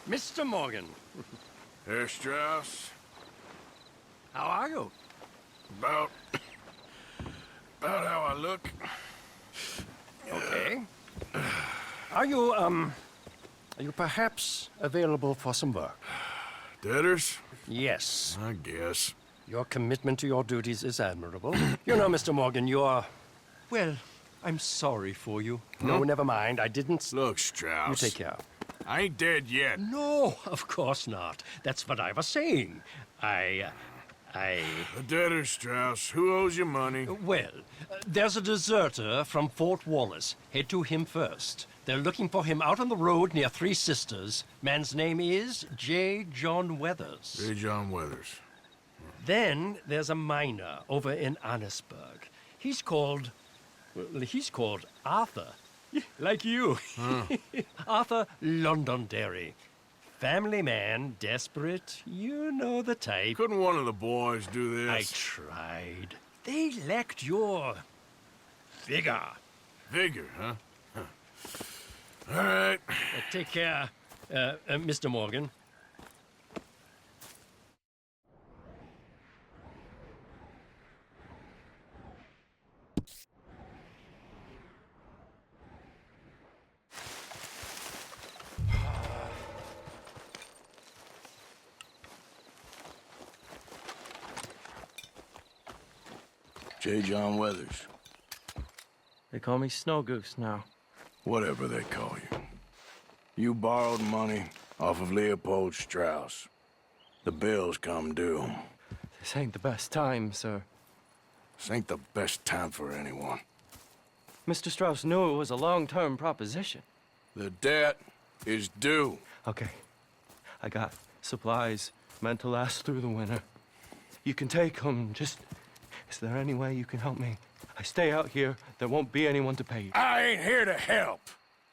Mr. Morgan. Herr Strauss. How are you? About how I look. Okay. Are you perhaps available for some work? Debtors? Yes. I guess. Your commitment to your duties is admirable. You know, Mr. Morgan, you're... Well, I'm sorry for you. No, never mind. I didn't... Look, Strauss. You take care. I ain't dead yet. No, of course not. That's what I was saying. The debtors, Strauss. Who owes you money? Well, there's a deserter from Fort Wallace. Head to him first. They're looking for him out on the road near Three Sisters. Man's name is J. John Weathers. J. John Weathers. Then there's a miner over in Annisburg. He's called Arthur. Like you. Arthur Londonderry. Family man, desperate. You know the type. Couldn't one of the boys do this? I tried. They lacked your... vigor. Vigor, huh? All right. Take care, Mr. Morgan. J. John Weathers. They call me Snow Goose now. Whatever they call you. You borrowed money off of Leopold Strauss. The bill's come due. This ain't the best time, sir. This ain't the best time for anyone. Mr. Strauss knew it was a long-term proposition. The debt is due. Okay. I got supplies meant to last through the winter. You can take them, just... Is there any way you can help me? I stay out here, there won't be anyone to pay you. I ain't here to help.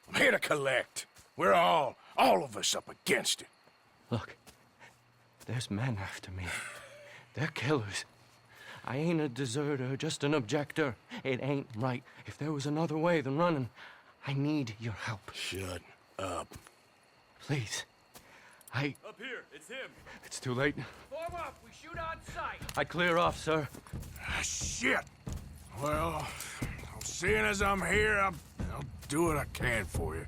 I'm here to collect. We're all of us up against it. Look, there's men after me. They're killers. I ain't a deserter, just an objector. It ain't right. If there was another way than running, I need your help. Shut up. Please. Up here, it's him. It's too late. Form up, we shoot on sight. I clear off, sir. Ah, shit. Well, seeing as I'm here, I'll do what I can for you.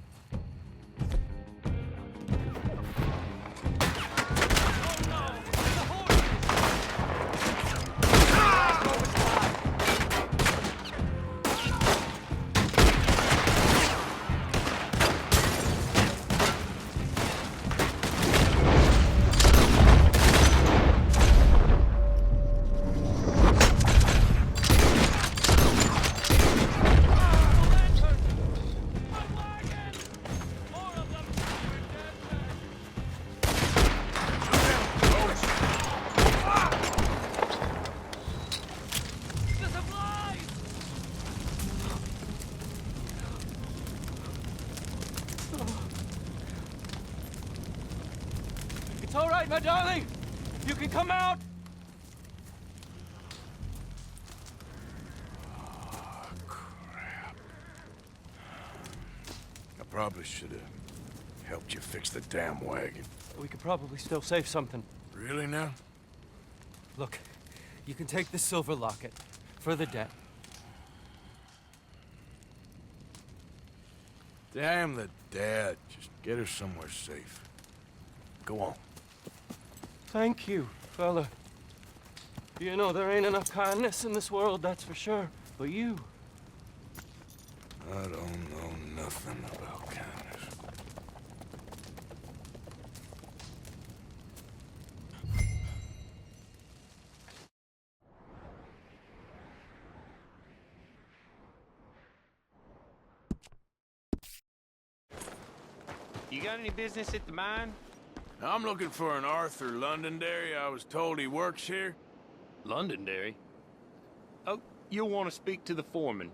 It's all right, my darling. You can come out. Oh, crap. I probably should have helped you fix the damn wagon. We could probably still save something. Really now? Look, you can take the silver locket for the debt. Damn the dad. Just get her somewhere safe. Go on. Thank you, fella. You know, there ain't enough kindness in this world, that's for sure. But you... I don't know nothing about kindness. You got any business at the mine? I'm looking for an Arthur Londonderry. I was told he works here. Londonderry? Oh, you'll want to speak to the foreman.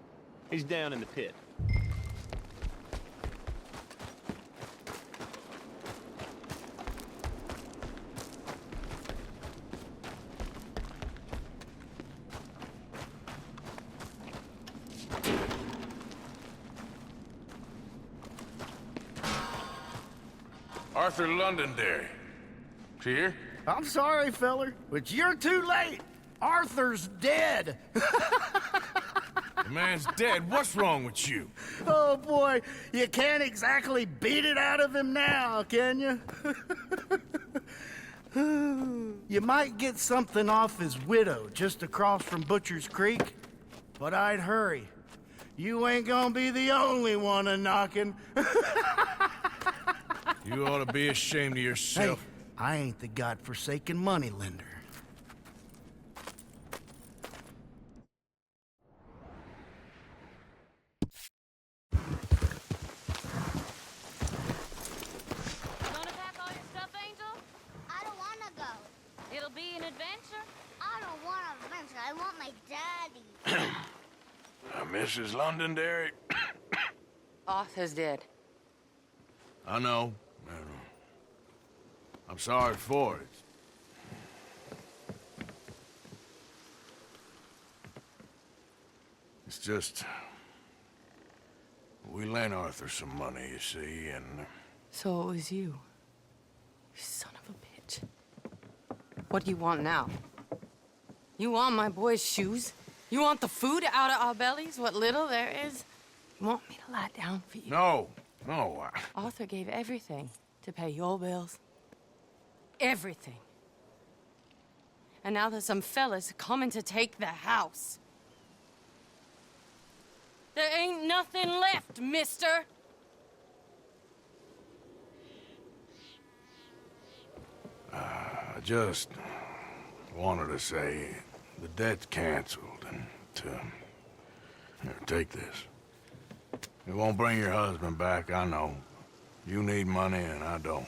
He's down in the pit. Arthur Londonderry. Here? I'm sorry, feller, but you're too late. Arthur's dead. The man's dead. What's wrong with you? Oh, boy, you can't exactly beat it out of him now, can you? You might get something off his widow just across from Butcher's Creek, but I'd hurry. You ain't gonna be the only one a-knocking. You ought to be ashamed of Hey, yourself. I ain't the godforsaken moneylender. Gonna pack all your stuff, Angel? I don't want to go. It'll be an adventure. I don't want an adventure. I want my daddy. Mrs. Londonderry? Arthur's dead. I know. I'm sorry for it. It's just... we lent Arthur some money, you see, and... So it was you. You son of a bitch. What do you want now? You want my boy's shoes? You want the food out of our bellies, what little there is? You want me to lie down for you? No, Arthur gave everything to pay your bills. Everything. And now there's some fellas coming to take the house. There ain't nothing left, mister. I just wanted to say the debt's canceled and to... Here, take this. It won't bring your husband back, I know. You need money and I don't.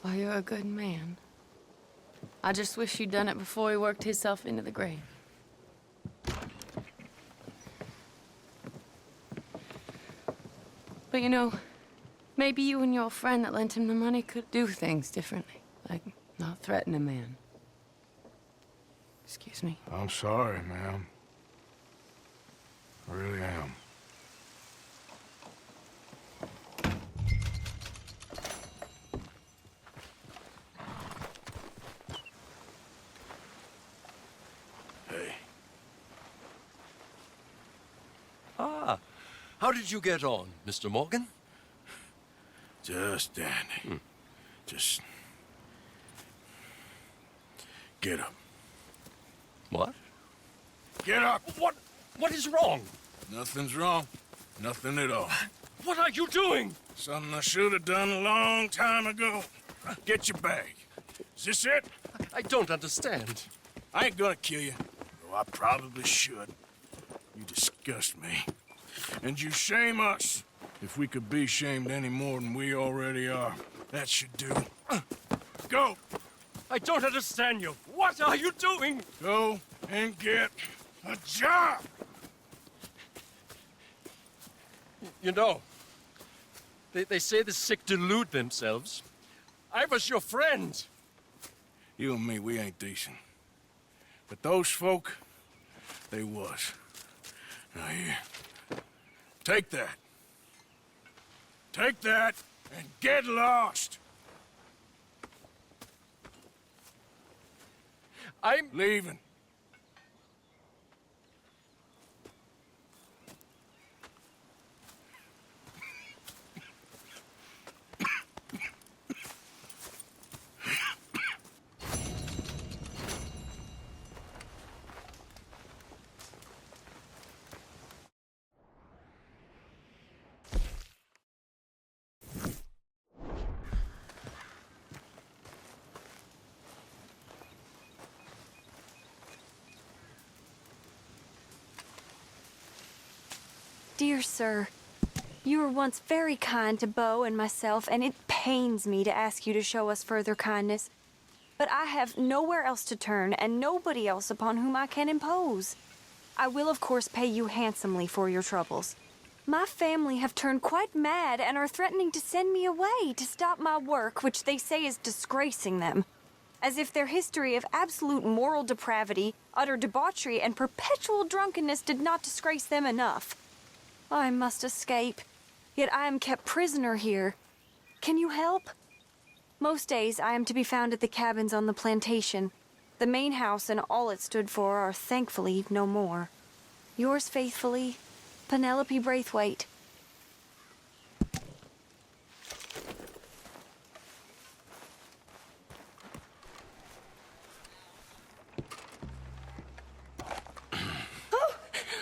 Well, you're a good man. I just wish you'd done it before he worked himself into the grave. But you know, maybe you and your friend that lent him the money could do things differently. Like, not threaten a man. Excuse me. I'm sorry, ma'am. I really am. Hey. Ah, how did you get on, Mr. Morgan? Just dandy. Just... get up. What? Get up! What is wrong? Nothing's wrong. Nothing at all. What are you doing? Something I should have done a long time ago. Get your bag. Is this it? I don't understand. I ain't gonna kill you, though I probably should. You disgust me. And you shame us. If we could be shamed any more than we already are, that should do. Go! I don't understand you. What are you doing? Go and get a job! You know, they say the sick delude themselves. I was your friend. You and me, we ain't decent. But those folk, they was. Now here, take that. Take that and get lost. I'm Leaving. Dear sir, you were once very kind to Beau and myself, and it pains me to ask you to show us further kindness. But I have nowhere else to turn, and nobody else upon whom I can impose. I will, of course, pay you handsomely for your troubles. My family have turned quite mad and are threatening to send me away to stop my work, which they say is disgracing them. As if their history of absolute moral depravity, utter debauchery, and perpetual drunkenness did not disgrace them enough. I must escape, yet I am kept prisoner here. Can you help? Most days I am to be found at the cabins on the plantation. The main house and all it stood for are thankfully no more. Yours faithfully, Penelope Braithwaite.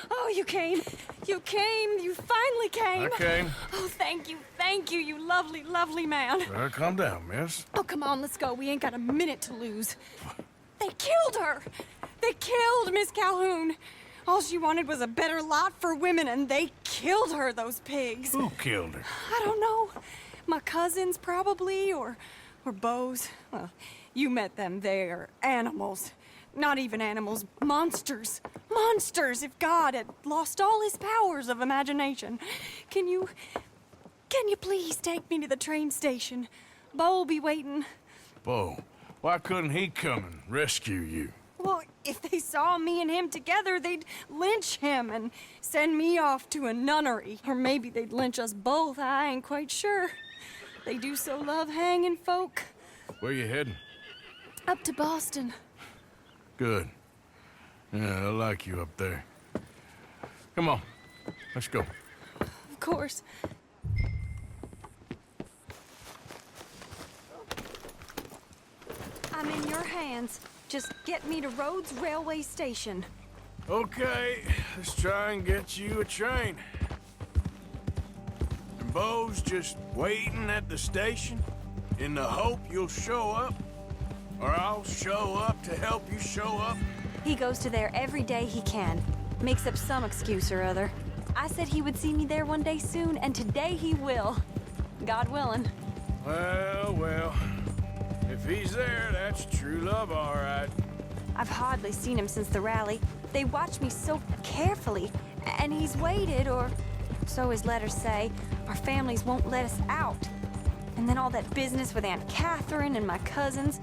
Oh, you came. You came. You finally came. I came. Oh, thank you, you lovely, lovely man. Calm down, miss. Oh, come on, let's go. We ain't got a minute to lose. They killed her. They killed Miss Calhoun. All she wanted was a better lot for women, and they killed her, those pigs. Who killed her? I don't know. My cousins, probably, or Beau's. Well, you met them. They're animals. Not even animals, monsters. Monsters, if God had lost all his powers of imagination. Can you please take me to the train station? Beau will be waiting. Beau, why couldn't he come and rescue you? Well, if they saw me and him together, they'd lynch him and send me off to a nunnery. Or maybe they'd lynch us both, I ain't quite sure. They do so love hanging folk. Where you heading? Up to Boston. Good. Yeah, I like you up there. Come on, let's go. Of course. I'm in your hands. Just get me to Rhodes Railway Station. Okay, let's try and get you a train. And Beau's just waiting at the station in the hope you'll show up, or I'll show up to help you show up. He goes to there every day he can. Makes up some excuse or other. I said he would see me there one day soon, and today he will. God willing. Well, if he's there, that's true love, all right. I've hardly seen him since the rally. They watch me so carefully, and he's waited, or so his letters say. Our families won't let us out. And then all that business with Aunt Catherine and my cousins.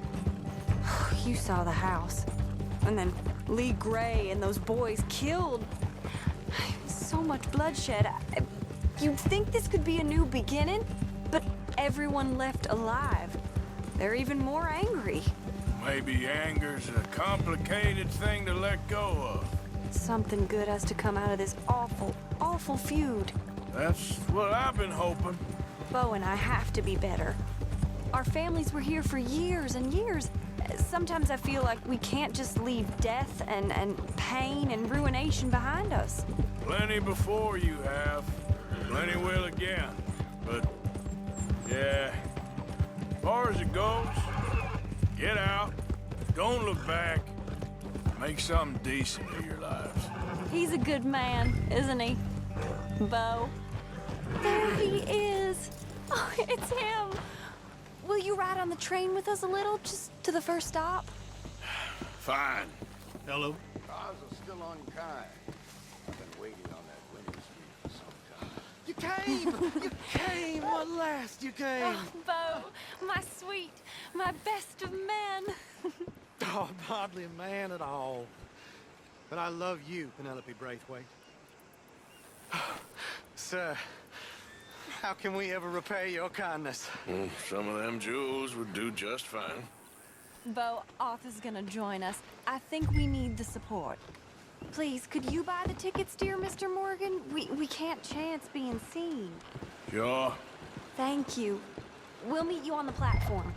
You saw the house. And then Lee Gray and those boys killed. So much bloodshed. You'd think this could be a new beginning, but everyone left alive. They're even more angry. Maybe anger's a complicated thing to let go of. Something good has to come out of this awful, awful feud. That's what I've been hoping. Beau and I have to be better. Our families were here for years and years. Sometimes I feel like we can't just leave death and pain and ruination behind us. Plenty before you have. Plenty will again. But, yeah, as far as it goes, get out, don't look back, make something decent of your lives. He's a good man, isn't he? Beau. There he is. Oh, it's him. Will you ride on the train with us a little, just to the first stop? Fine. Hello. Cars are still unkind. I've been waiting on that winning streak for some time. You came! You came! At last you came! Oh, Beau, my sweet, my best of men. Oh, I'm hardly a man at all. But I love you, Penelope Braithwaite. Sir, how can we ever repay your kindness? Some of them jewels would do just fine. Beau, Arthur's gonna join us. I think we need the support. Please, could you buy the tickets, dear Mr. Morgan? We can't chance being seen. Sure. Thank you. We'll meet you on the platform.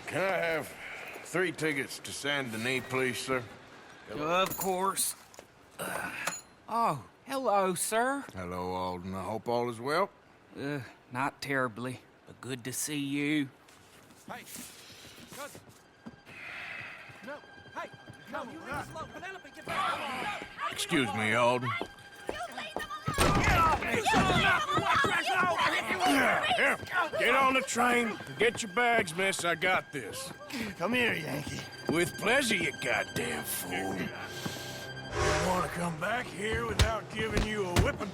Can I have 3 tickets to Saint Denis, please, sir? Of course. Oh, hello, sir. Hello, Alden. I hope all is well. Not terribly, but good to see you. Hey! Cousin! No! Hey! No, you leave us alone! Penelope, get back! Excuse me, Alden. Here, get on the train. Get your bags, miss. I got this. Come here, Yankee. With pleasure, you goddamn fool. You want to come back here without giving you a whipping?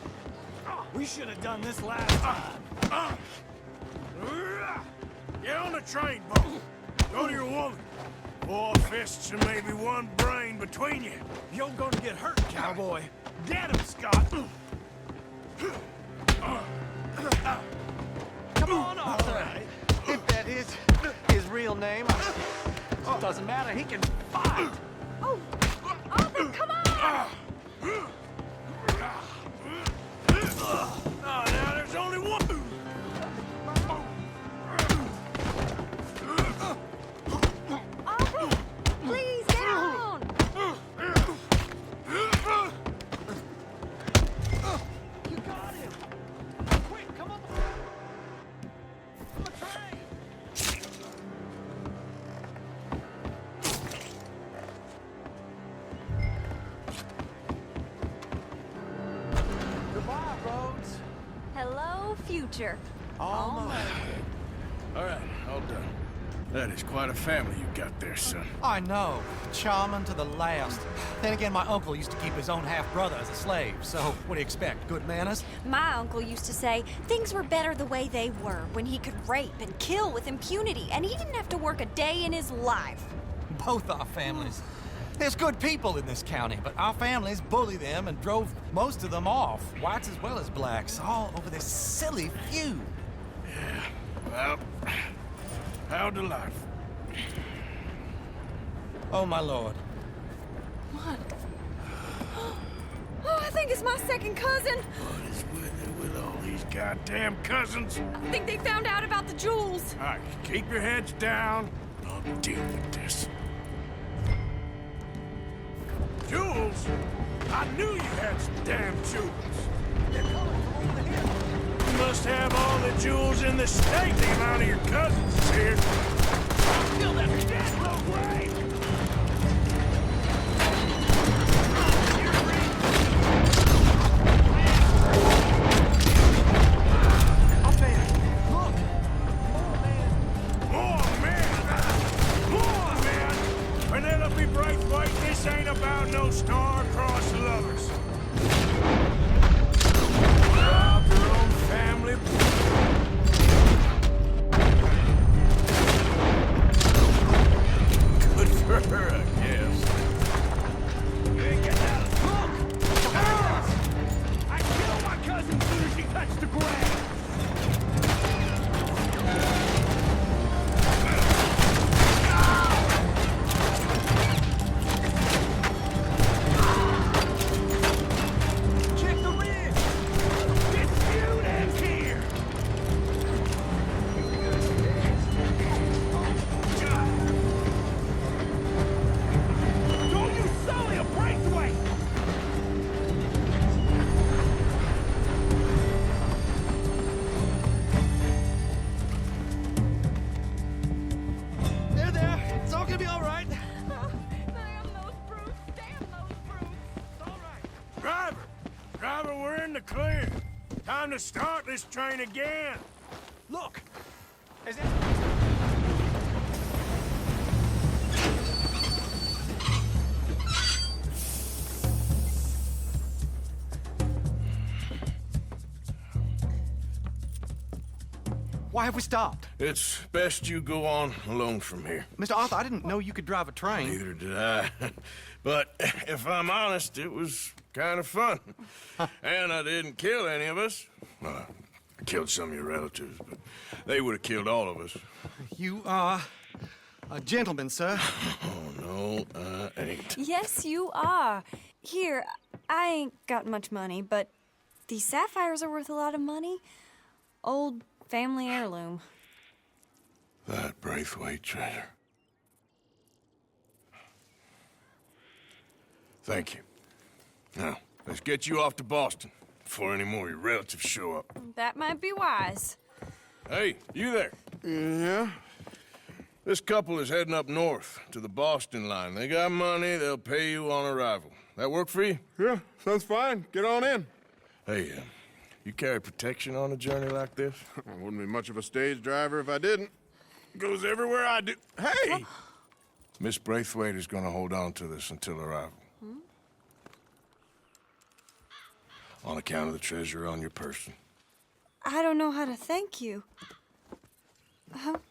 We should have done this last time. Get on the train, Beau. Go to your woman. 4 fists and maybe 1 brain between you. You're gonna get hurt, cowboy. Get him, Scott! Come on, Arthur. If that is his real name, it doesn't matter. He can fight. Oh, Arthur, come on! Oh, now there's only one. Arthur, please, down! You got him. Quick, come on. On the train. Goodbye, Rhodes. Hello, future. Almost. All right, all done. That is quite a family you got there, son. I know. Charming to the last. Then again, my uncle used to keep his own half-brother as a slave, so what do you expect? Good manners? My uncle used to say things were better the way they were, when he could rape and kill with impunity, and he didn't have to work a day in his life. Both our families. There's good people in this county, but our families bullied them and drove most of them off, whites as well as blacks, all over this silly feud. Yeah, well, how delightful. Oh, my lord. What? Oh, I think it's my second cousin. What is with it with all these goddamn cousins? I think they found out about the jewels. All right, keep your heads down. I'll deal with this. Jewels? I knew you had some damn jewels. They're coming from over the hill. You must have all the jewels in the state. The amount of your cousins is here. Still that dead low grade. Up there. Look. More men! Penelope Braithwaite, this ain't about no star-crossed lovers. Rob your own family. Good for her, I guess. You ain't getting out of look! I killed my cousin as soon as she touched the ground. Check the ridge. It's Viuda's here! Don't you sully a Braithwaite! There. It's all gonna be all right. Damn those brutes. Damn those brutes. It's all right. Driver, we're in the clear. Time to start this train again. Look. Is it? Why have we stopped? It's best you go on alone from here. Mr. Arthur, I didn't know you could drive a train. Neither did I. But if I'm honest, it was kind of fun. And I didn't kill any of us. Well, I killed some of your relatives, but they would have killed all of us. You are a gentleman, sir. Oh, no, I ain't. Yes, you are. Here, I ain't got much money, but these sapphires are worth a lot of money. Old family heirloom. That Braithwaite treasure. Thank you. Now, let's get you off to Boston before any more of your relatives show up. That might be wise. Hey, you there? Yeah? This couple is heading up north to the Boston line. They got money, they'll pay you on arrival. That work for you? Yeah, sounds fine. Get on in. Hey, you carry protection on a journey like this? I wouldn't be much of a stage driver if I didn't. Goes everywhere I do. Hey! Miss Braithwaite is gonna hold on to this until arrival. On account of the treasure on your person. I don't know how to thank you.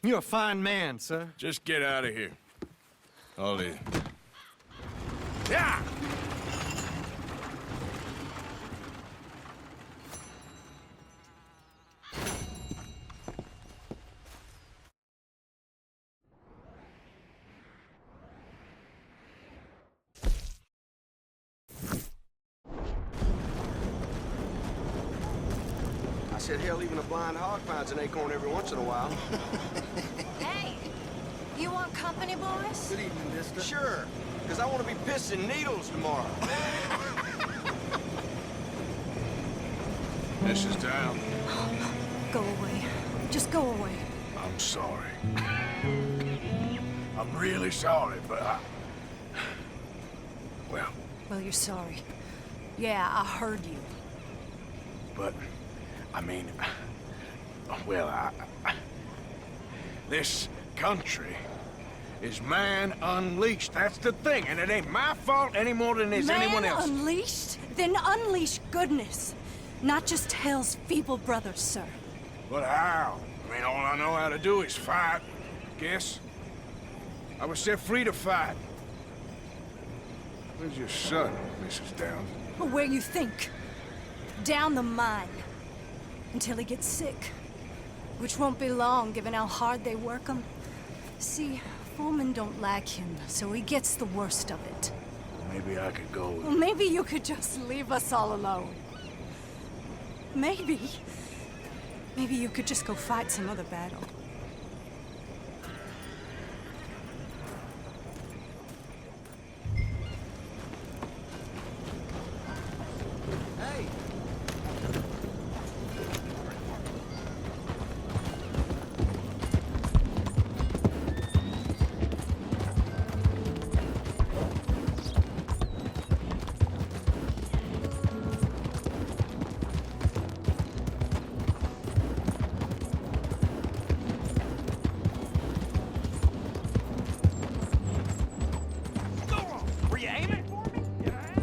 You're a fine man, sir. Just get out of here. I'll leave. Yeah! said, hell, even a blind hog finds an acorn every once in a while. Hey, you want company, boys? Good evening, mister. Sure, because I want to be pissing needles tomorrow. Mrs. Down. Go away. Just go away. I'm sorry. I'm really sorry, but well... Well, you're sorry. Yeah, I heard you. But, I mean... Well, this country is man unleashed. That's the thing, and it ain't my fault any more than it is anyone else. Man unleashed? Then unleash goodness. Not just hell's feeble brothers, sir. But how? I mean, all I know how to do is fight, guess. I was set free to fight. Where's your son, Mrs. Downs? Where you think? Down the mine. Until he gets sick. Which won't be long, given how hard they work him. See, foremen don't like him, so he gets the worst of it. Maybe I could go... Well, maybe you could just leave us all alone. Maybe. Maybe you could just go fight some other battle. Hey! Were you aiming for me? Yeah.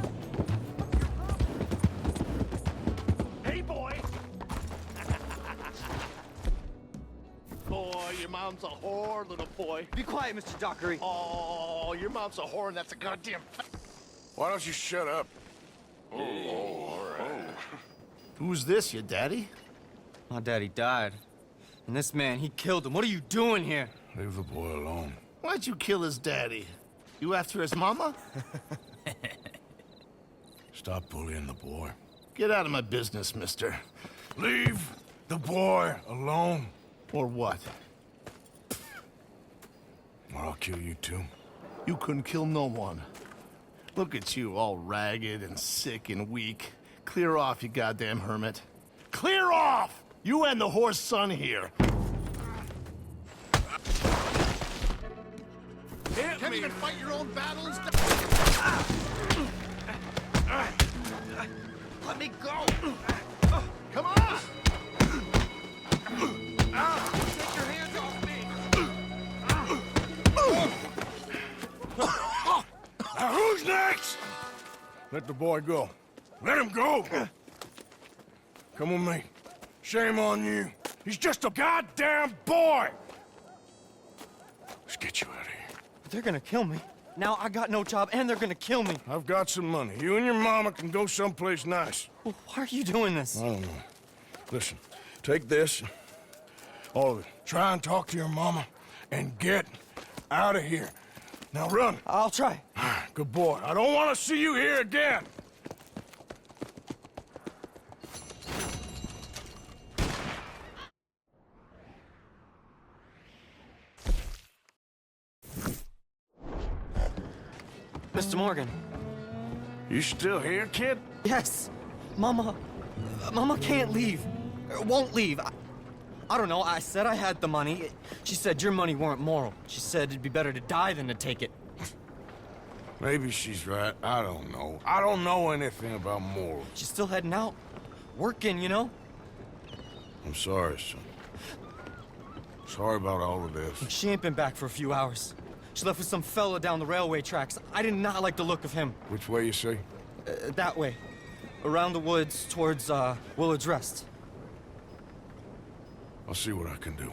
Hey, boy. Boy, your mom's a whore, little boy. Be quiet, Mr. Dockery. Oh, your mom's a whore, and that's a goddamn Why don't you shut up? Oh, all right. Who's this, your daddy? My daddy died. And this man, he killed him. What are you doing here? Leave the boy alone. Why'd you kill his daddy? You after his mama? Stop bullying the boy. Get out of my business, mister. Leave the boy alone. Or what? Or I'll kill you too. You couldn't kill no one. Look at you, all ragged and sick and weak. Clear off, you goddamn hermit. Clear off! You and the horse son here. Can't even fight your own battles? Let me go! Come on! Take your hands off me! Now who's next? Let the boy go. Let him go! Come with me. Shame on you. He's just a goddamn boy! Let's get you out of here. They're gonna kill me. Now I got no job and they're gonna kill me. I've got some money. You and your mama can go someplace nice. Well, why are you doing this? I don't know. Listen, take this. All of it. Try and talk to your mama and get out of here. Now run. I'll try. Good boy. I don't want to see you here again. Mr. Morgan. You still here, kid? Yes. Mama can't leave. Won't leave. I don't know. I said I had the money. She said your money weren't moral. She said it'd be better to die than to take it. Maybe she's right. I don't know. I don't know anything about morals. She's still heading out. Working, you know? I'm sorry, son. Sorry about all of this. She ain't been back for a few hours. She left with some fella down the railway tracks. I did not like the look of him. Which way you say? That way. Around the woods towards, Willard's Rest. I'll see what I can do.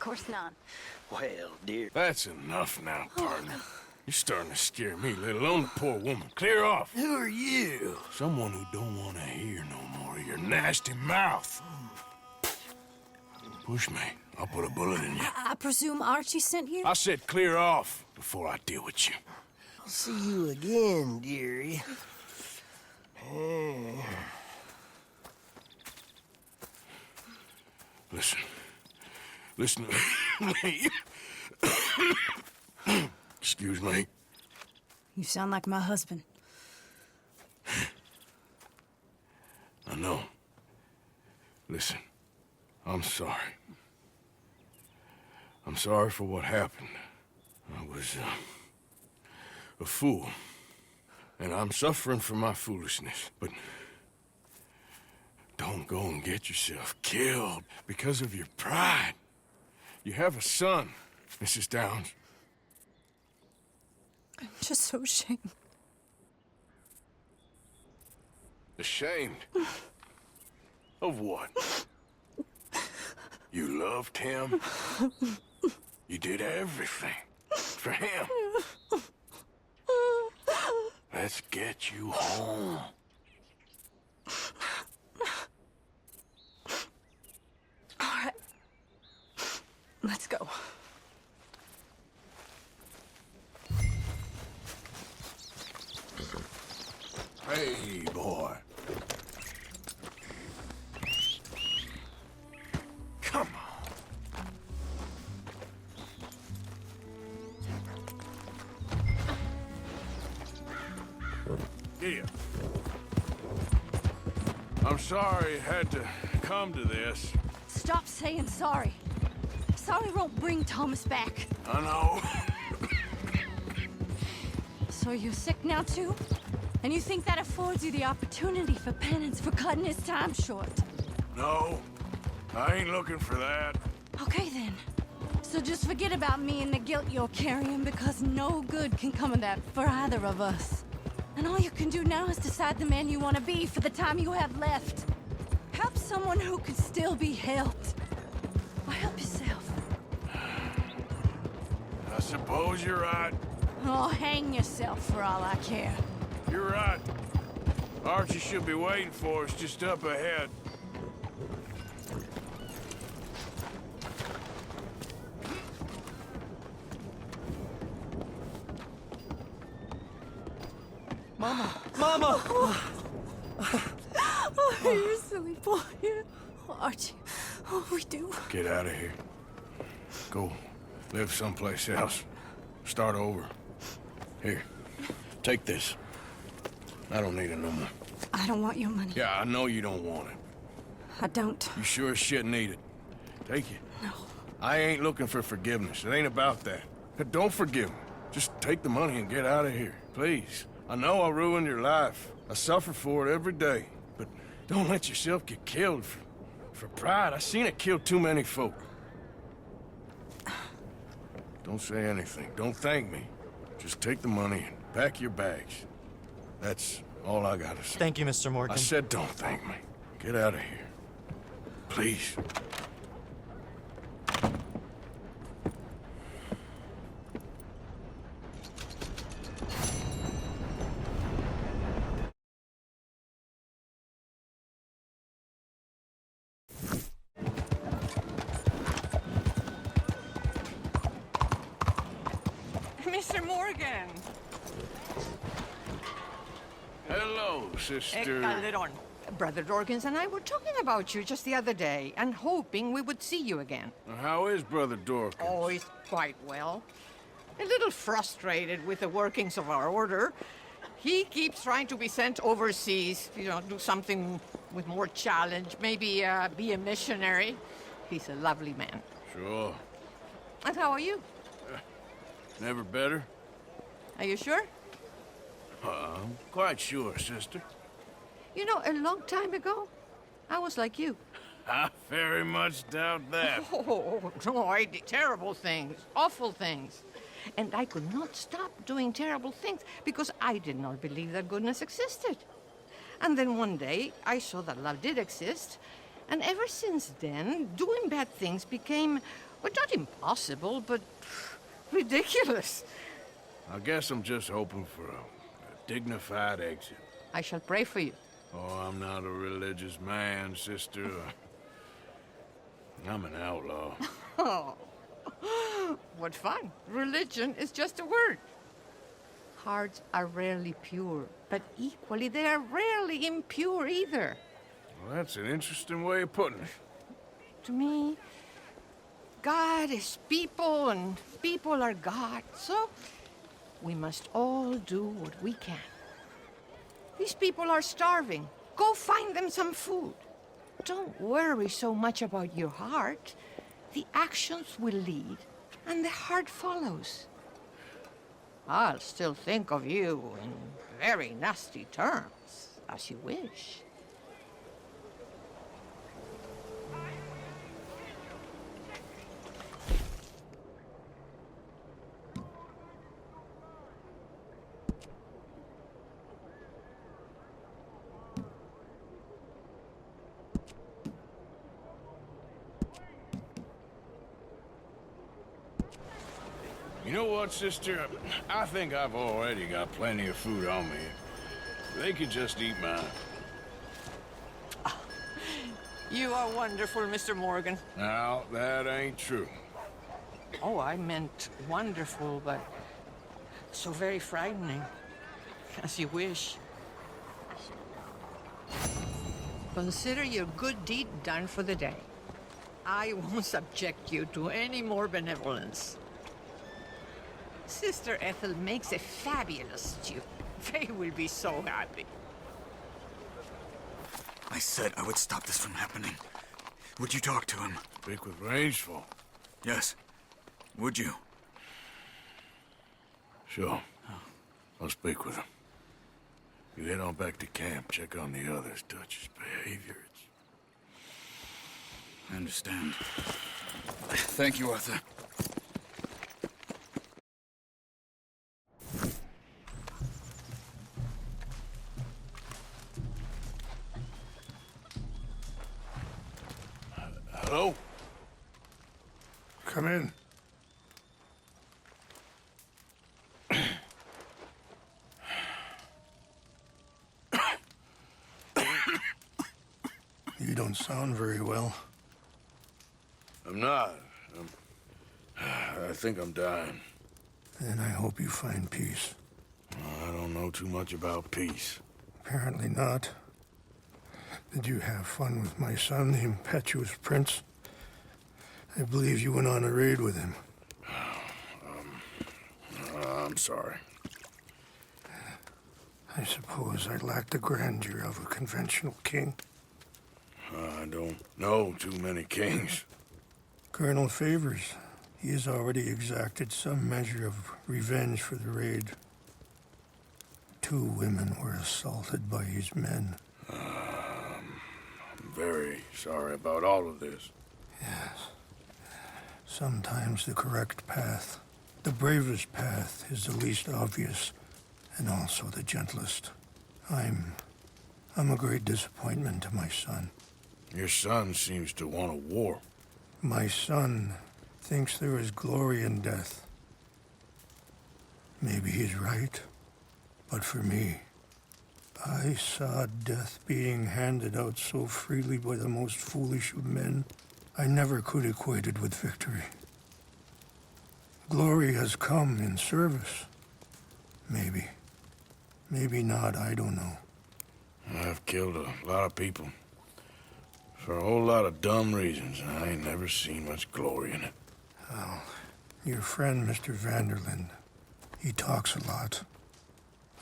course not. Well, dear. That's enough now, partner. You're starting to scare me, let alone the poor woman. Clear off. Who are you? Someone who don't want to hear no more of your nasty mouth. Push me. I'll put a bullet in you. I presume Archie sent you? I said clear off before I deal with you. I'll see you again, dearie. Listen. Listen to me. Excuse me. You sound like my husband. I know. Listen, I'm sorry. I'm sorry for what happened. I was, a fool. And I'm suffering for my foolishness, but don't go and get yourself killed because of your pride. You have a son, Mrs. Downs. I'm just so ashamed. Ashamed? Of what? You loved him? You did everything for him. Let's get you home. All right. Let's go. Hey, boy. Come on. Here. I'm sorry it had to come to this. Stop saying sorry. Sorry won't bring Thomas back. I know. So you're sick now, too? And you think that affords you the opportunity for penance for cutting his time short? No, I ain't looking for that. Okay, then. So just forget about me and the guilt you're carrying, because no good can come of that for either of us. And all you can do now is decide the man you want to be for the time you have left. Help someone who could still be helped. Or help yourself. I suppose you're right. Oh, hang yourself for all I care. You're right. Archie should be waiting for us just up ahead. Mama! Mama! Oh, you're a silly boy. Oh, Archie, what we do? Get out of here. Go live someplace else. Start over. Here, take this. I don't need it no more. I don't want your money. Yeah, I know you don't want it. I don't. You sure as shit need it. Take it. No. I ain't looking for forgiveness. It ain't about that. But don't forgive me. Just take the money and get out of here, please. I know I ruined your life. I suffer for it every day. But don't let yourself get killed for pride. I seen it kill too many folk. Don't say anything. Don't thank me. Just take the money and pack your bags. That's all I gotta say. Thank you, Mr. Morgan. I said don't thank me. Get out of here. Please. Mr. Morgan. Hello, sister. Calderon. Brother Dorkins and I were talking about you just the other day and hoping we would see you again. How is Brother Dorkins? Oh, he's quite well. A little frustrated with the workings of our order. He keeps trying to be sent overseas, do something with more challenge, maybe be a missionary. He's a lovely man. Sure. And how are you? Never better? Are you sure? I'm quite sure, sister. You know, a long time ago, I was like you. I very much doubt that. Oh, no, I did terrible things, awful things. And I could not stop doing terrible things because I did not believe that goodness existed. And then one day, I saw that love did exist, And ever since then, doing bad things became, well, not impossible, but ridiculous. I guess I'm just hoping for a dignified exit. I shall pray for you. Oh, I'm not a religious man, sister. I'm an outlaw. Oh, what fun. Religion is just a word. Hearts are rarely pure, but equally they are rarely impure either. Well, that's an interesting way of putting it. To me, God is people and people are God, so we must all do what we can. These people are starving. Go find them some food. Don't worry so much about your heart. The actions will lead, and the heart follows. I'll still think of you in very nasty terms, as you wish. You know what, sister? I think I've already got plenty of food on me. They could just eat mine. You are wonderful, Mr. Morgan. Now, that ain't true. Oh, I meant wonderful, but so very frightening. As you wish. Consider your good deed done for the day. I won't subject you to any more benevolence. Sister Ethel makes a fabulous stew. They will be so happy. I said I would stop this from happening. Would you talk to him? Speak with Rangeful. Yes. Would you? Sure. I'll speak with him. You head on back to camp, check on the others, touch his behavior. I understand. Thank you, Arthur. Hello? Come in. You don't sound very well. I'm not. I think I'm dying. Then I hope you find peace. I don't know too much about peace. Apparently not. Did you have fun with my son, the impetuous prince? I believe you went on a raid with him. I'm sorry. I suppose I lack the grandeur of a conventional king. I don't know too many kings. Colonel Favors, he has already exacted some measure of revenge for the raid. 2 women were assaulted by his men. I'm very sorry about all of this. Yes. Sometimes the correct path, the bravest path, is the least obvious and also the gentlest. I'm a great disappointment to my son. Your son seems to want a war. My son thinks there is glory in death. Maybe he's right, but for me, I saw death being handed out so freely by the most foolish of men, I never could equate it with victory. Glory has come in service. Maybe. Maybe not, I don't know. I've killed a lot of people. For a whole lot of dumb reasons, and I ain't never seen much glory in it. Well, your friend, Mr. Vanderlyn, he talks a lot.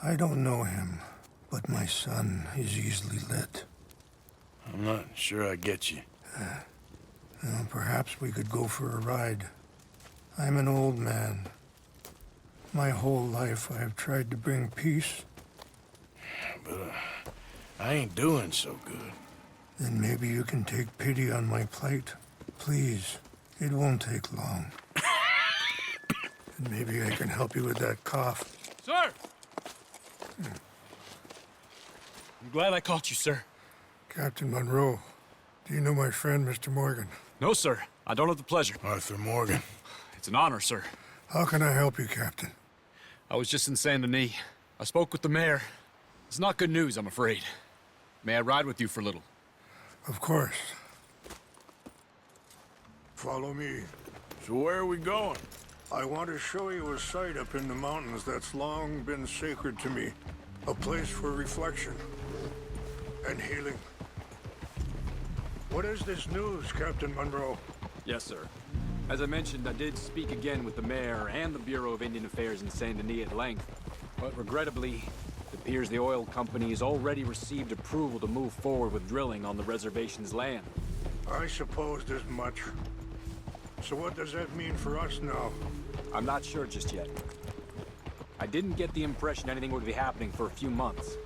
I don't know him, but my son is easily led. I'm not sure I get you. Well, perhaps we could go for a ride. I'm an old man. My whole life I have tried to bring peace. But I ain't doing so good. Then maybe you can take pity on my plight. Please, it won't take long. And maybe I can help you with that cough. Sir! I'm glad I caught you, sir. Captain Monroe, Do you know my friend, Mr. Morgan? No, sir. I don't have the pleasure. Arthur Morgan. It's an honor, sir. How can I help you, Captain? I was just in Saint Denis. I spoke with the mayor. It's not good news, I'm afraid. May I ride with you for a little? Of course. Follow me. So where are we going? I want to show you a site up in the mountains that's long been sacred to me. A place for reflection and healing. What is this news, Captain Monroe? Yes, sir. As I mentioned, I did speak again with the mayor and the Bureau of Indian Affairs in Saint Denis at length. But regrettably, it appears the oil company has already received approval to move forward with drilling on the reservation's land. I supposed as much. So what does that mean for us now? I'm not sure just yet. I didn't get the impression anything would be happening for a few months.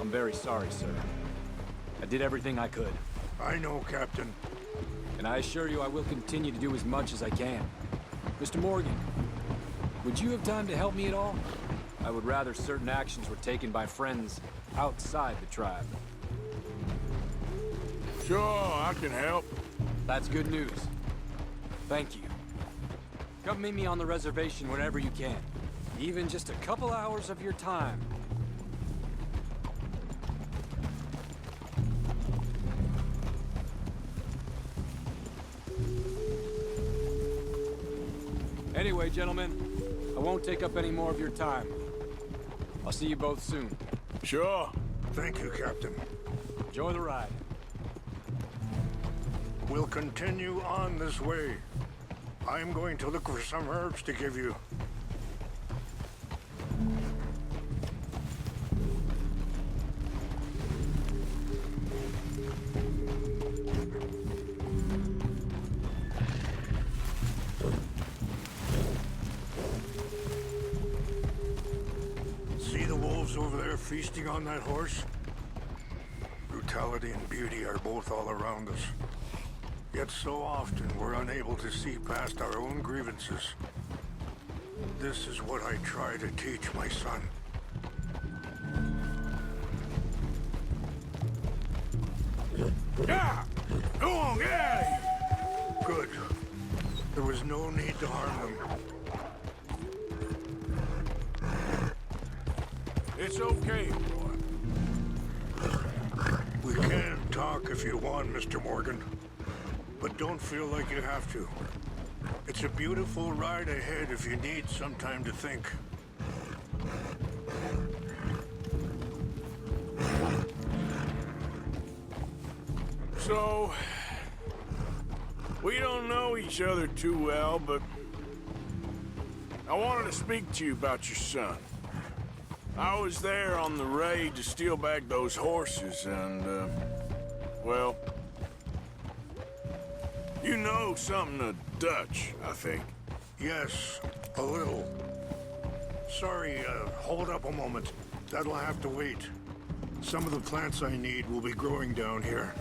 I'm very sorry, sir. I did everything I could. I know, Captain. And I assure you I will continue to do as much as I can. Mr. Morgan, would you have time to help me at all? I would rather certain actions were taken by friends outside the tribe. Sure, I can help. That's good news. Thank you. Come meet me on the reservation whenever you can. Even just a couple hours of your time. Anyway, gentlemen, I won't take up any more of your time. I'll see you both soon. Sure. Thank you, Captain. Enjoy the ride. We'll continue on this way. I'm going to look for some herbs to give you. See the wolves over there feasting on that horse? Brutality and beauty are both all around us. Yet so often we're unable to see past our own grievances. This is what I try to teach my son. Yeah! Go on, get out of here! Good. There was no need to harm them. It's okay, boy. We can talk if you want, Mr. Morgan. But don't feel like you have to. It's a beautiful ride ahead if you need some time to think. So, we don't know each other too well, but I wanted to speak to you about your son. I was there on the raid to steal back those horses, and, well, you know something of Dutch, I think. Yes, a little. Sorry, hold up a moment. That'll have to wait. Some of the plants I need will be growing down here.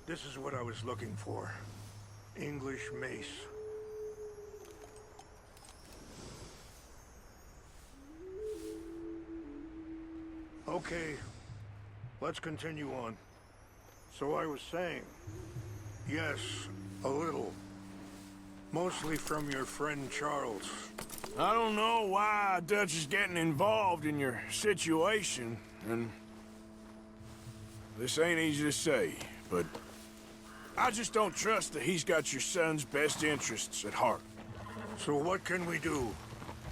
This is what I was looking for. English mace. Okay, let's continue on. So I was saying, yes, a little. Mostly from your friend Charles. I don't know why Dutch is getting involved in your situation, and this ain't easy to say, but I just don't trust that he's got your son's best interests at heart. So what can we do?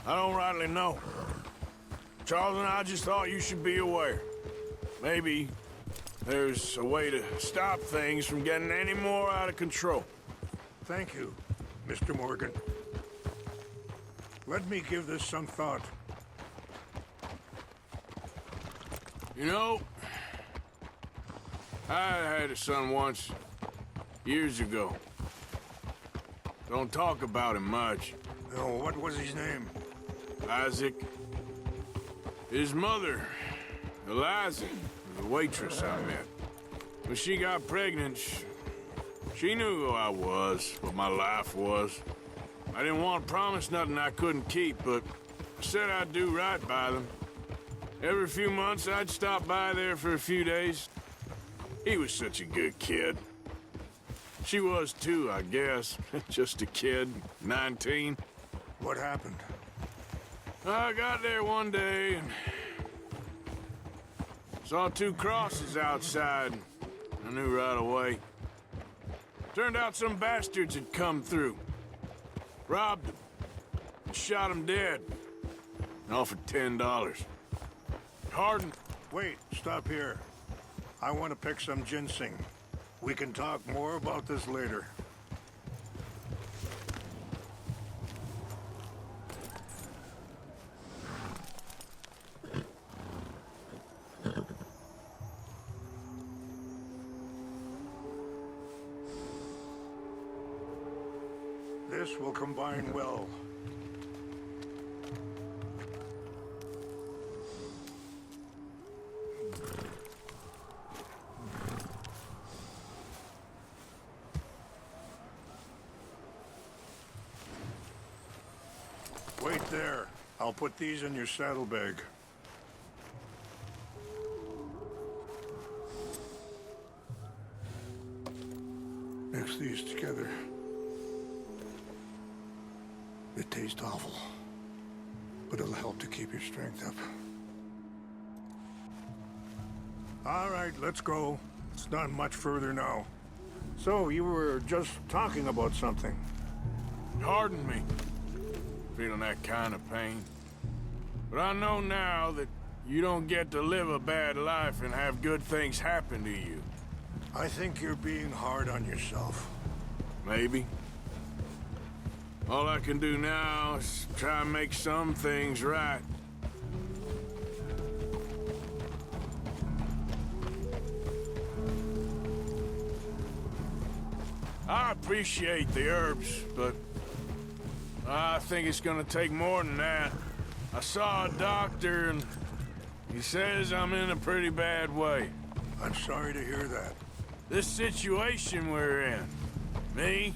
I don't rightly know. Charles and I just thought you should be aware. Maybe there's a way to stop things from getting any more out of control. Thank you, Mr. Morgan. Let me give this some thought. You know, I had a son once, years ago. Don't talk about him much. Oh, what was his name? Isaac. His mother, Eliza, was a waitress I met. When she got pregnant, she knew who I was, what my life was. I didn't want to promise nothing I couldn't keep, but I said I'd do right by them. Every few months, I'd stop by there for a few days. He was such a good kid. She was too, I guess. Just a kid, 19. What happened? I got there one day and saw 2 crosses outside. I knew right away. Turned out some bastards had come through. Robbed them. And shot them dead. And offered $10. Harden. Wait, stop here. I want to pick some ginseng. We can talk more about this later. This will combine well. Wait there. I'll put these in your saddlebag. Mix these together. It tastes awful, but it'll help to keep your strength up. All right, let's go. It's not much further now. So, you were just talking about something. Pardon me. Feeling that kind of pain. But I know now that you don't get to live a bad life and have good things happen to you. I think you're being hard on yourself. Maybe. All I can do now is try and make some things right. I appreciate the herbs, but I think it's gonna take more than that. I saw a doctor and he says I'm in a pretty bad way. I'm sorry to hear that. This situation we're in, me,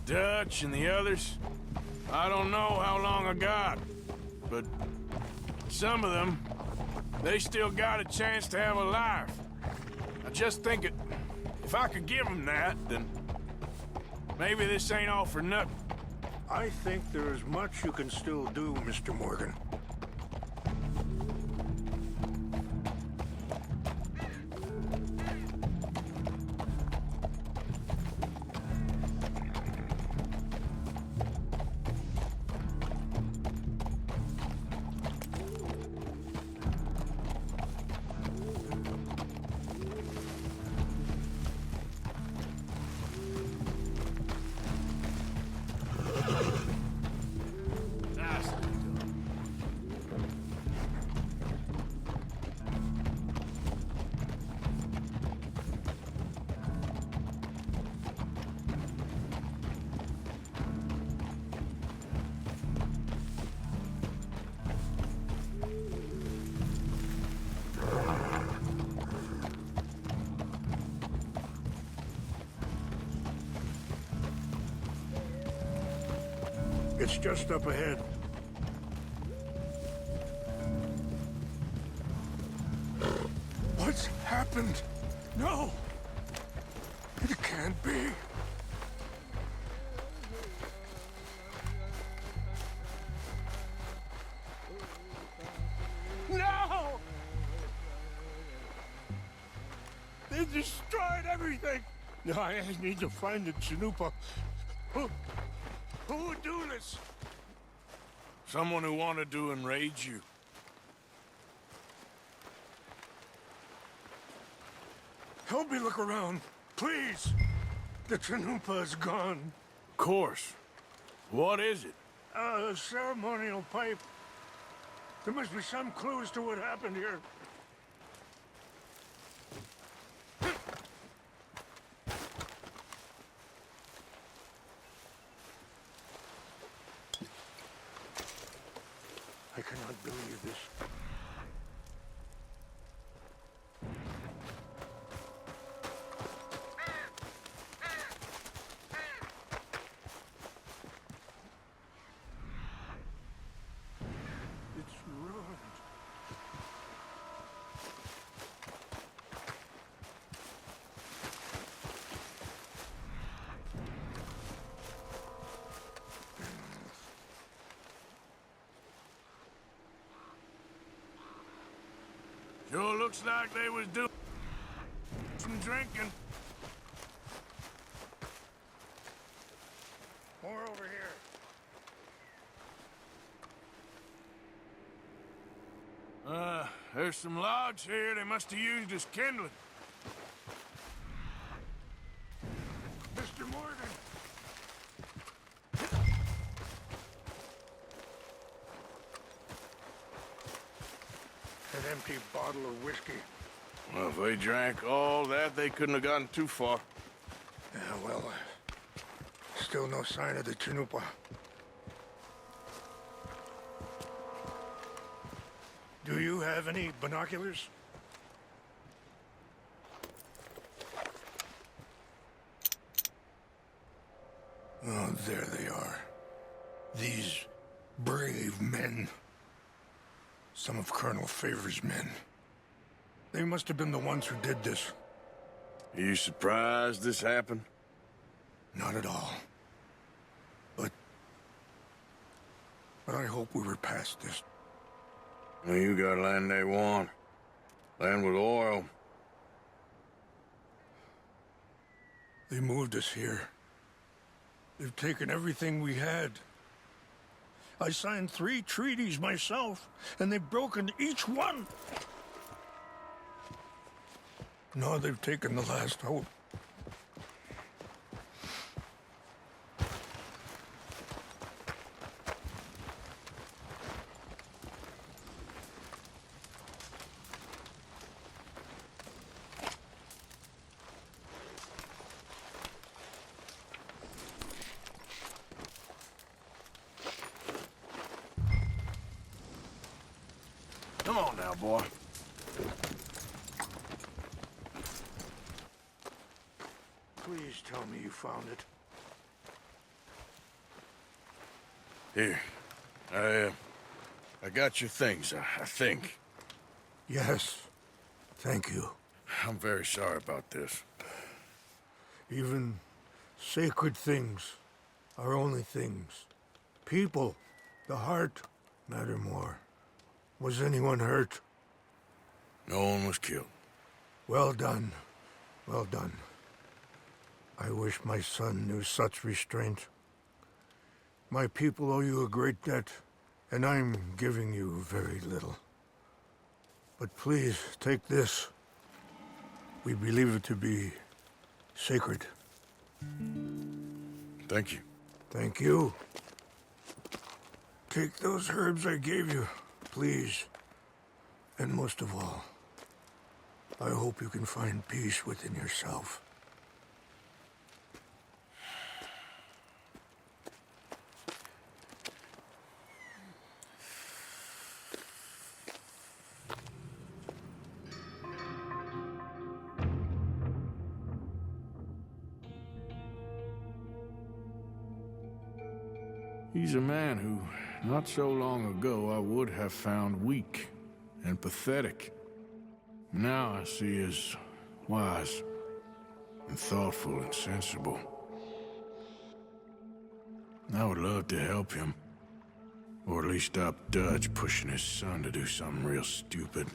Dutch, and the others, I don't know how long I got, but some of them, they still got a chance to have a life. I just think if I could give them that, then maybe this ain't all for nothing. I think there is much you can still do, Mr. Morgan. It's just up ahead. What's happened? No! It can't be. No! They destroyed everything! No, I need to find the Chanupa. Who would do this? Someone who wanted to enrage you. Help me look around, please. The Chanupa is gone. Of course. What is it? A ceremonial pipe. There must be some clues to what happened here. I cannot believe this. It's ruined. Sure looks like they was doing some drinking. More over here. There's some logs here they must have used as kindling. Mr. Morgan! An empty bottle of whiskey. Well, if they drank all that, they couldn't have gotten too far. Yeah, well, still no sign of the Chanupa. Do you have any binoculars? Oh, there they are. These brave men. Some of Colonel Favor's men. They must have been the ones who did this. Are you surprised this happened? Not at all. But I hope we were past this. Well, you got land they want. Land with oil. They moved us here. They've taken everything we had. I signed 3 treaties myself, and they've broken each one. Now they've taken the last hope. Come on now, boy. Please tell me you found it. Here. I got your things, I think. Yes. Thank you. I'm very sorry about this. Even sacred things are only things. People, the heart, matter more. Was anyone hurt? No one was killed. Well done. Well done. I wish my son knew such restraint. My people owe you a great debt, and I'm giving you very little. But please, take this. We believe it to be sacred. Thank you. Thank you. Take those herbs I gave you, please. And most of all, I hope you can find peace within yourself. He's a man who, not so long ago, I would have found weak and pathetic. Now I see as wise and thoughtful and sensible. I would love to help him. Or at least stop Dutch pushing his son to do something real stupid.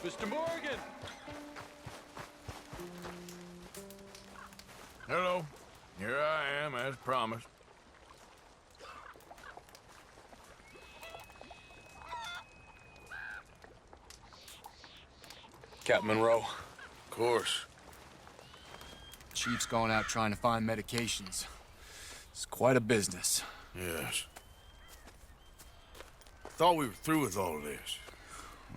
Mr. Morgan! Hello. Here I am, as promised. Captain Monroe. Of course. Chief's gone out trying to find medications. It's quite a business. Yes. Thought we were through with all of this.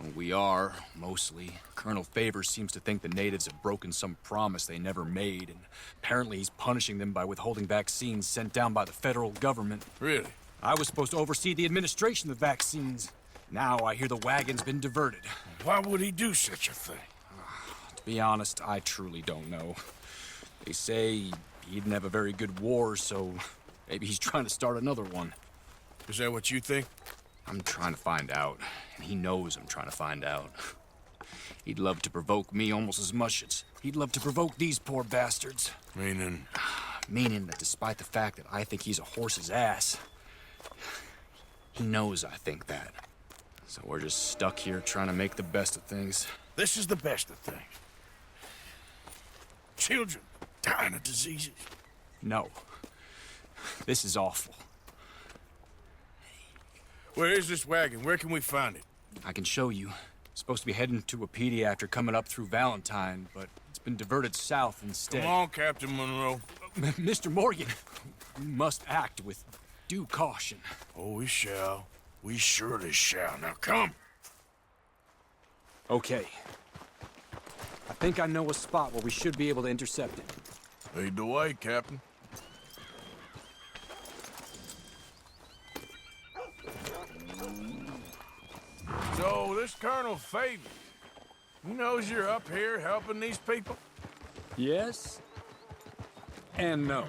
Well, we are, mostly. Colonel Favors seems to think the natives have broken some promise they never made, and apparently he's punishing them by withholding vaccines sent down by the federal government. Really? I was supposed to oversee the administration of the vaccines. Now I hear the wagon's been diverted. Why would he do such a thing? To be honest, I truly don't know. They say he didn't have a very good war, so maybe he's trying to start another one. Is that what you think? I'm trying to find out, and he knows I'm trying to find out. He'd love to provoke me almost as much as he'd love to provoke these poor bastards. Meaning? Meaning that despite the fact that I think he's a horse's ass, he knows I think that. So we're just stuck here trying to make the best of things. This is the best of things. Children dying of diseases. No. This is awful. Where is this wagon? Where can we find it? I can show you. It's supposed to be heading to Wapiti after coming up through Valentine, but it's been diverted south instead. Come on, Captain Monroe. Mr. Morgan, we must act with due caution. Oh, we shall. We surely shall. Now come. Okay. I think I know a spot where we should be able to intercept it. Lead the way, Captain. So, this Colonel Favors, he knows you're up here helping these people? Yes and no.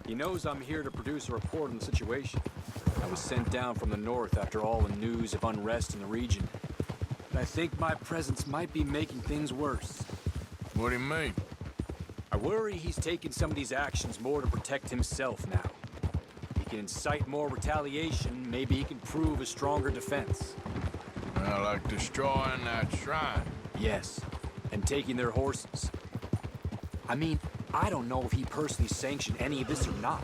He knows I'm here to produce a report on the situation. I was sent down from the north after all the news of unrest in the region. But I think my presence might be making things worse. What do you mean? I worry he's taking some of these actions more to protect himself now. He can incite more retaliation, maybe he can prove a stronger defense. Well, like destroying that shrine. Yes, and taking their horses. I mean, I don't know if he personally sanctioned any of this or not.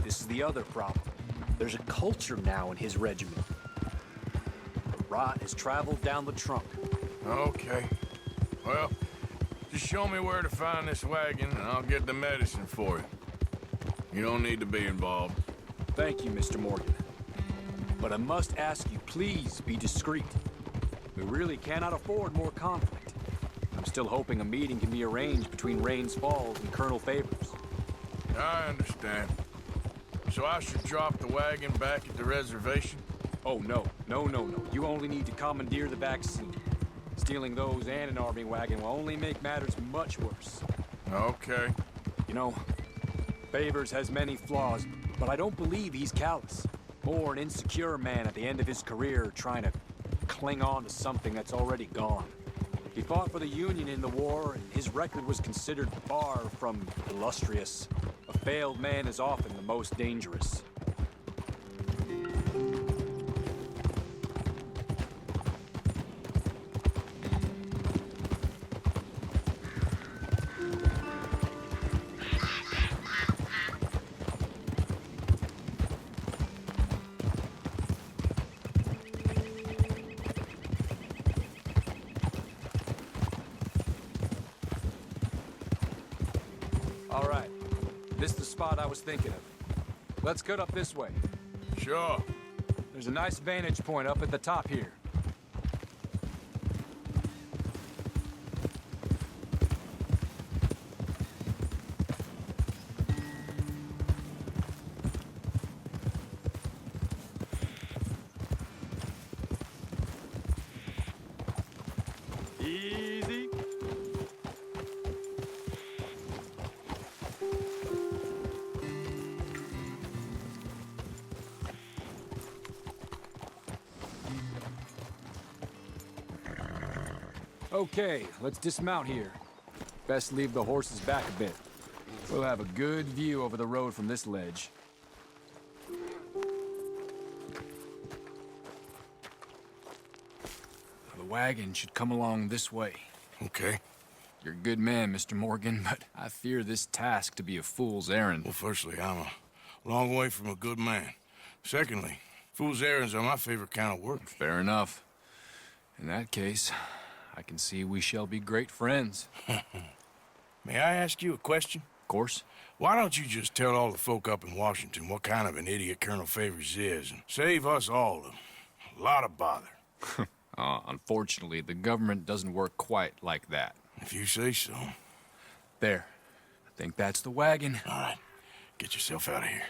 This is the other problem. There's a culture now in his regiment. The rot has traveled down the trunk. Okay. Well, just show me where to find this wagon, and I'll get the medicine for you. You don't need to be involved. Thank you, Mr. Morgan. But I must ask you, please be discreet. We really cannot afford more conflict. I'm still hoping a meeting can be arranged between Rains Falls and Colonel Favors. I understand. So I should drop the wagon back at the reservation? Oh, no. No. You only need to commandeer the vaccine. Stealing those and an army wagon will only make matters much worse. Okay. You know, Favors has many flaws, but I don't believe he's callous. More an insecure man at the end of his career trying to cling on to something that's already gone. He fought for the Union in the war, and his record was considered far from illustrious. A failed man is often the most dangerous. All right. This is the spot I was thinking of. Let's cut up this way. Sure. There's a nice vantage point up at the top here. Easy. Okay, let's dismount here. Best leave the horses back a bit. We'll have a good view over the road from this ledge. The wagon should come along this way. Okay. You're a good man, Mr. Morgan, but I fear this task to be a fool's errand. Well, firstly, I'm a long way from a good man. Secondly, fool's errands are my favorite kind of work. Fair enough. In that case, I can see we shall be great friends. May I ask you a question? Of course. Why don't you just tell all the folk up in Washington what kind of an idiot Colonel Favors is and save us all a lot of bother? Unfortunately, the government doesn't work quite like that. If you say so. There. I think that's the wagon. All right. Get yourself out of here.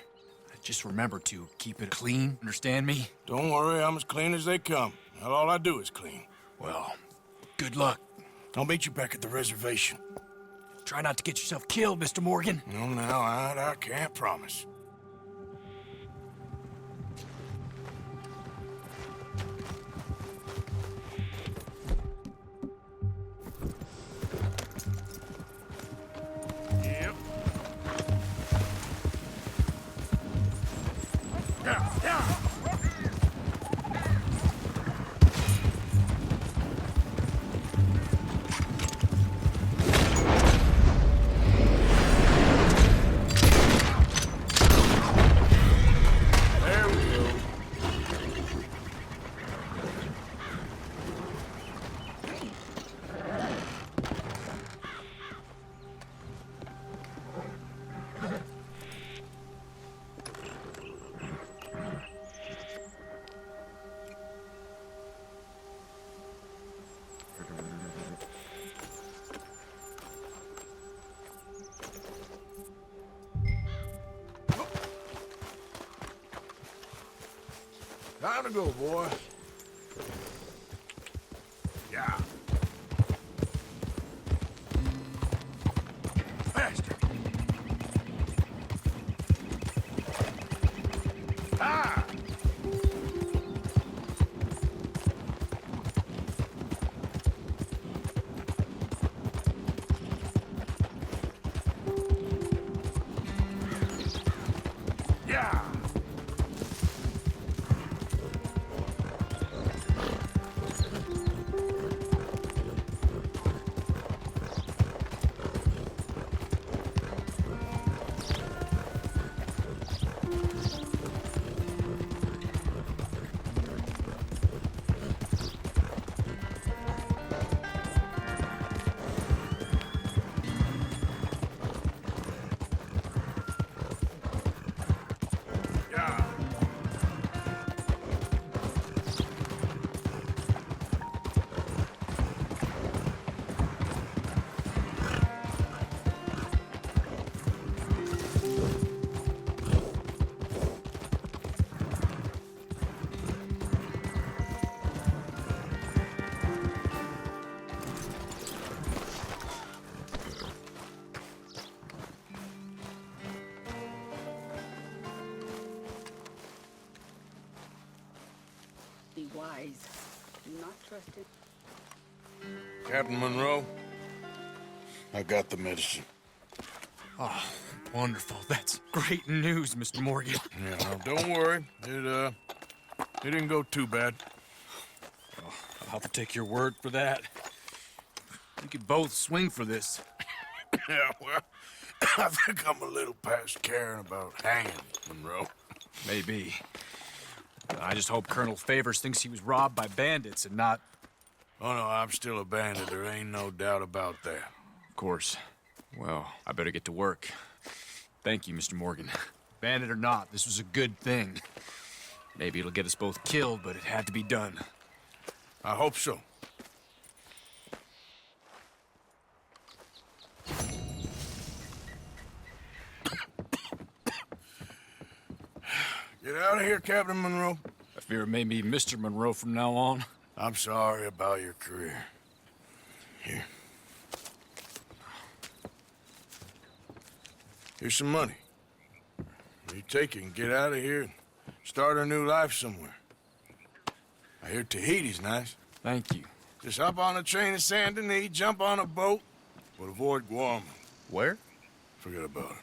Just remember to keep it clean, understand me? Don't worry, I'm as clean as they come. Now, all I do is clean. Well, good luck. I'll meet you back at the reservation. Try not to get yourself killed, Mr. Morgan. No, now, I can't promise. Yep. Time to go, boy. Yeah. Faster. Ah! Yeah! Be wise. Do not trust it. Captain Monroe, I got the medicine. Oh, wonderful. That's great news, Mr. Morgan. Yeah, now, don't worry. It didn't go too bad. Oh, I'll have to take your word for that. We could both swing for this. Yeah, well, I think I'm a little past caring about hanging, Monroe. Maybe. I just hope Colonel Favors thinks he was robbed by bandits and not... Oh, no, I'm still a bandit. There ain't no doubt about that. Of course. Well, I better get to work. Thank you, Mr. Morgan. Bandit or not, this was a good thing. Maybe it'll get us both killed, but it had to be done. I hope so. Get out of here, Captain Monroe. I fear it may be Mr. Monroe from now on. I'm sorry about your career. Here. Here's some money. You take it and get out of here and start a new life somewhere. I hear Tahiti's nice. Thank you. Just hop on a train to Saint Denis, jump on a boat, but avoid Guam. Where? Forget about it.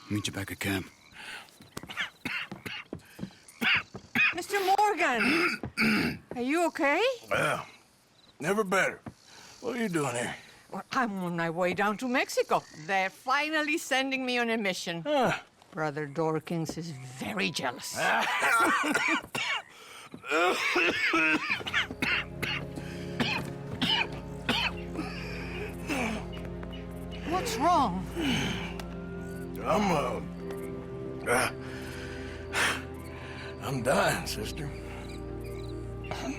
Meet you back at camp. Mr. Morgan! Are you okay? Well, never better. What are you doing here? Well, I'm on my way down to Mexico. They're finally sending me on a mission. Brother Dorkins is very jealous. What's wrong? I'm dying, sister.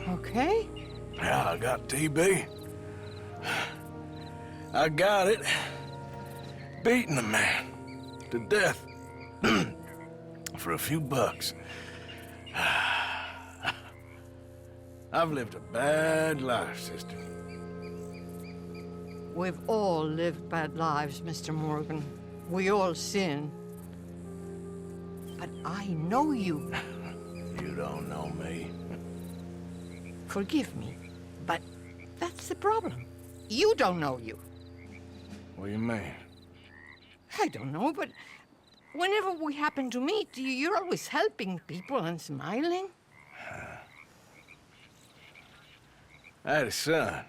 Okay? Yeah, I got TB. I got it. Beating a man to death for a few bucks. I've lived a bad life, sister. We've all lived bad lives, Mr. Morgan. We all sin. But I know you. You don't know me. Forgive me, but that's the problem. You don't know you. What do you mean? I don't know, but whenever we happen to meet, you're always helping people and smiling. I had a son.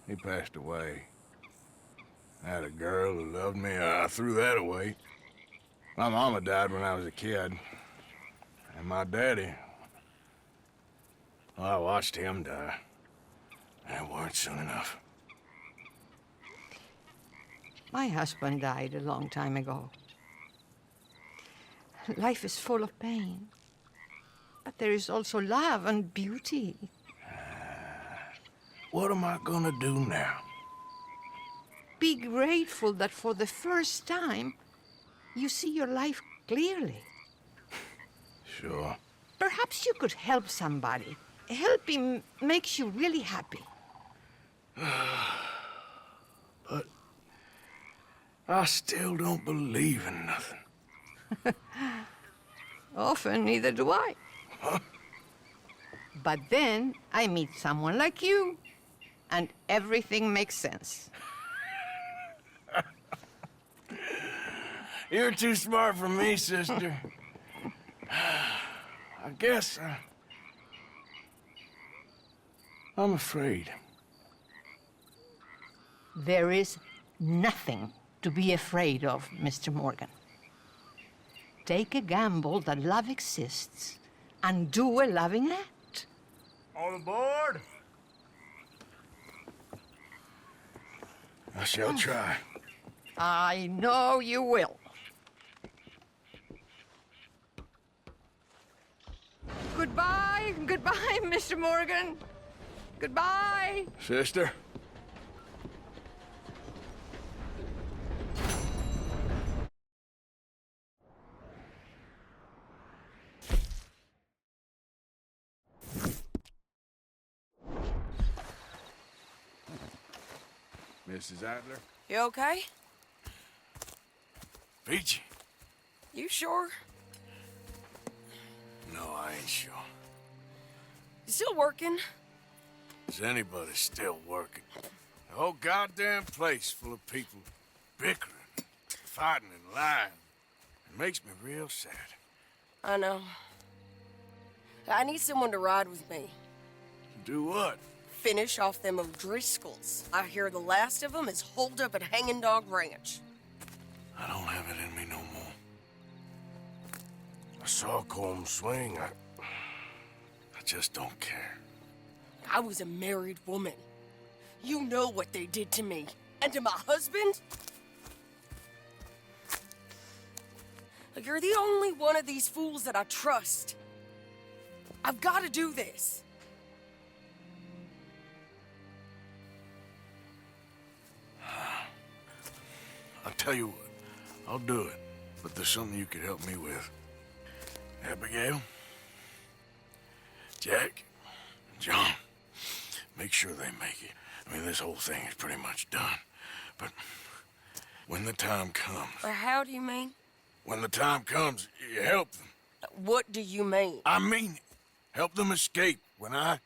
He passed away. I had a girl who loved me. I threw that away. My mama died when I was a kid. And my daddy, well, I watched him die. And it weren't soon enough. My husband died a long time ago. Life is full of pain. But there is also love and beauty. What am I gonna do now? Be grateful that for the first time, you see your life clearly. Sure. Perhaps you could help somebody. Helping makes you really happy. But I still don't believe in nothing. Often, neither do I. Huh? But then I meet someone like you, and everything makes sense. You're too smart for me, sister. I guess I'm afraid. There is nothing to be afraid of, Mr. Morgan. Take a gamble that love exists and do a loving act. All aboard? I shall try. I know you will. Goodbye, goodbye, Mr. Morgan. Goodbye. Sister? Mrs. Adler? You okay? Peachy? You sure? No, I ain't sure. You still working? Is anybody still working? The whole goddamn place full of people bickering, fighting and lying. It makes me real sad. I know. I need someone to ride with me. Do what? Finish off them O'Driscolls. I hear the last of them is holed up at Hanging Dog Ranch. I don't have it in me no more. I saw Colm swing. I just don't care. I was a married woman. You know what they did to me. And to my husband? Like, you're the only one of these fools that I trust. I've got to do this. I'll tell you what. I'll do it. But there's something you could help me with. Abigail, Jack, John, make sure they make it. I mean, this whole thing is pretty much done. But when the time comes... How do you mean? When the time comes, you help them. What do you mean? I mean it. Help them escape. When I...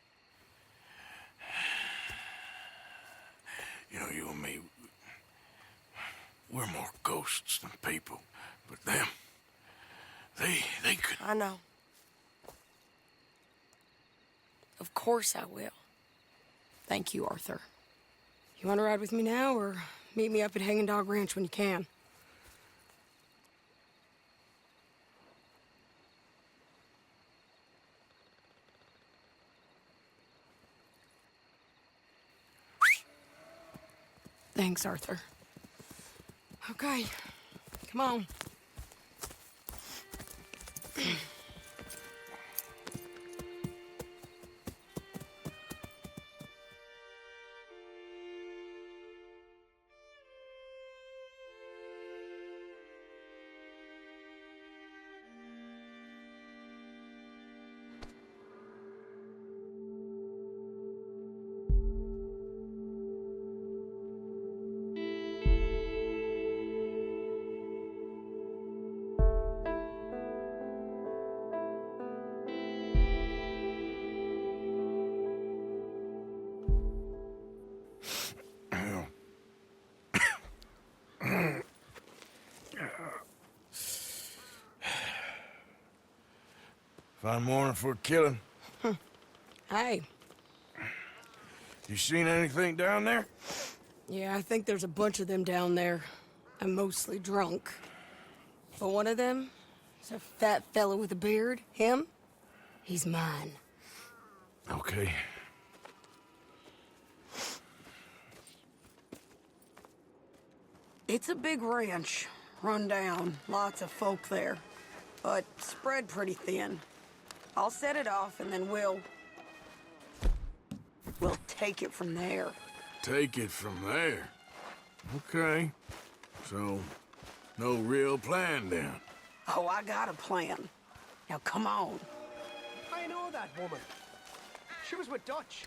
You know, you and me, we're more ghosts than people. But them, they could... I know. Of course I will. Thank you, Arthur. You want to ride with me now, or meet me up at Hanging Dog Ranch when you can? Thanks, Arthur. Okay, come on. Fine morning for a killing. Hey. You seen anything down there? Yeah, I think there's a bunch of them down there. I'm mostly drunk. But one of them is a fat fella with a beard. Him? He's mine. Okay. It's a big ranch. Run down. Lots of folk there. But spread pretty thin. I'll set it off and then we'll take it from there. Take it from there? Okay. So, no real plan then? Oh, I got a plan. Now come on. I know that woman. She was with Dutch.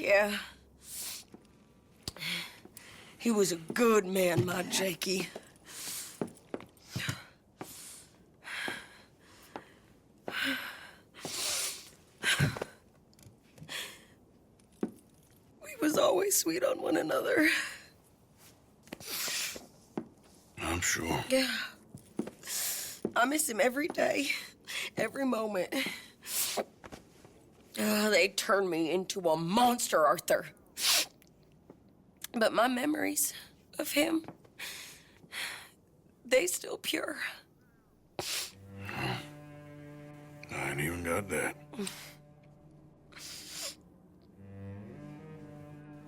Yeah. He was a good man, my Jakey. We was always sweet on one another. I'm sure. Yeah. I miss him every day, every moment. They turned me into a monster, Arthur. But my memories of him, they still pure. I ain't even got that.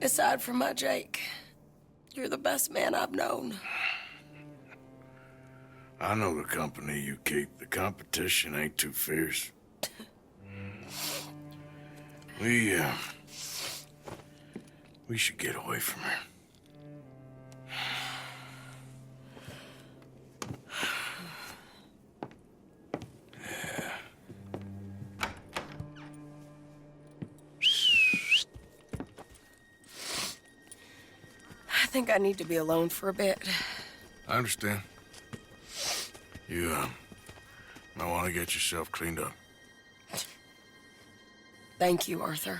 Aside from my Jake, you're the best man I've known. I know the company you keep. The competition ain't too fierce. We should get away from her. Yeah. I think I need to be alone for a bit. I understand. You, might want to get yourself cleaned up. Thank you, Arthur.